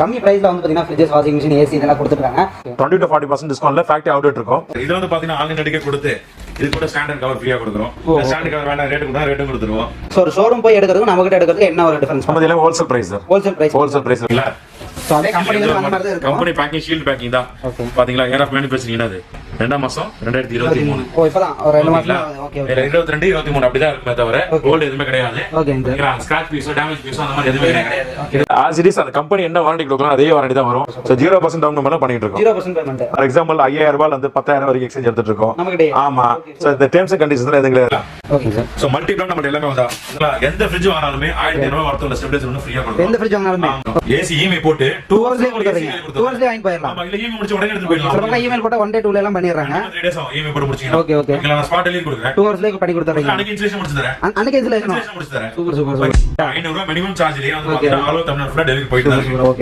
கம்மி பிரைஸ்ல வந்து பாத்தீங்கன்னா ஃப்ரிட்ஜஸ், வாஷிங் மிஷின், ஏசி இதெல்லாம் கொடுத்துருக்காங்க. 20 to 40% டிஸ்கவுண்ட்ல ஃபேக்டரி அவுட்லெட் இருக்கும். இது வந்து பாத்தீங்கன்னா ஆன்லைன் அடிக்க கொடுத்து இது கூட ஸ்டாண்டர்ட் கவர் ஃப்ரீயா கொடுக்குறோம். ஸ்டாண்டர்ட் கவர் வேணா ரேட் கூட ரேட்டும் கொடுத்துருவோம். சோ ஒரு ஷோரூம் போய் எடுக்கிறதுக்கு நம்ம கிட்ட எடுக்கிறதுக்கு என்ன ஒரு டிஃபரன்ஸ்? நம்ம இதெல்லாம் wholesale price sir. Wholesale price இல்ல சோ அதே கம்பெனில அந்த மாதிரி தான் இருக்கும். கம்பெனி பேக்கிங் ஷீல்ட் பேக்கிங் தான். பாத்தீங்களா இயர் ஆஃப் மேனுஃபேக்சரிங் என்னது 2ஆம் மாசம் 2023. ஓ இப்பதான் ஒரு 2 மாசம். Okay okay. 22 23 அப்படிதான் இருக்குமே தவிர கோல்ட் எதுவுமே கிடையாது. ஓகேங்க. ஸ்கிராட்ச் பீஸோ டேமேஜ் பீஸோ அந்த மாதிரி எதுவுமே கிடையாது. ஆஸ் இட் இஸ் அந்த கம்பெனி என்ன வாரண்டி கொடுக்கலாம் அதே வாரண்டி தான் வரும். சோ 0% டவுன் பேமெண்ட் பண்ணிட்டு இருக்கோம். 0% பேமெண்ட். ஃபார் எக்ஸாம்பிள் 5000 ரூபாயில இருந்து 10000 வரைக்கும் எக்ஸ்சேஞ்ச் எடுத்துட்டு இருக்கோம். நமக்கிட்டே. ஆமா. சோ இந்த டெர்ம்ஸ் அண்ட் கண்டிஷன்ஸ்ல எதுவும் கிடையாது. Okay sir. So multi brand நம்ம எல்லாமே வந்தா எந்த ஃப்ரிட்ஜ் வாங்குனாலுமே 1500 ரூபாய் வரதுல ஸ்டெபிலைசர் ஒன்னு ஃப்ரீயா கொடுப்போம். எந்த ஃப்ரிட்ஜ் வாங்குனாலுமே ஏசி இஎம்ஐ போட்டு 2 ஹவர்ஸ்லயே கொடுத்துறீங்க. 2 ஹவர்ஸ்லயே வாங்கி போயிரலாம். ஆமா இல்ல இஎம்ஐ முடிச்ச உடனே எடுத்து போயிடலாம். சில இமெயில் போட்டா 1 day 2 எல்லாம் பண்ணிடுறாங்க. 3 days ஆகும் இஎம்ஐ போட்டு முடிச்சீங்க. Okay okay. நான் ஸ்பாட் டெலிவரி கொடுக்குறேன். 2 ஹவர்ஸ்லயே பண்ணி கொடுத்துறீங்க. அன்னைக்கு இன்ஸ்டலேஷன் முடிச்சு தரேன். அன்னைக்கு இன்ஸ்டலேஷன் முடிச்சு தரேன். Super super. 500 ரூபாய் மினிமம் சார்ஜ் இல்லையா வந்து பாத்தீங்கன்னா ஆல் ஓவர் தமிழ்நாடு ஃபுல்லா டெலிவரி போயிட்டு தான் இருக்கு. ஓகே.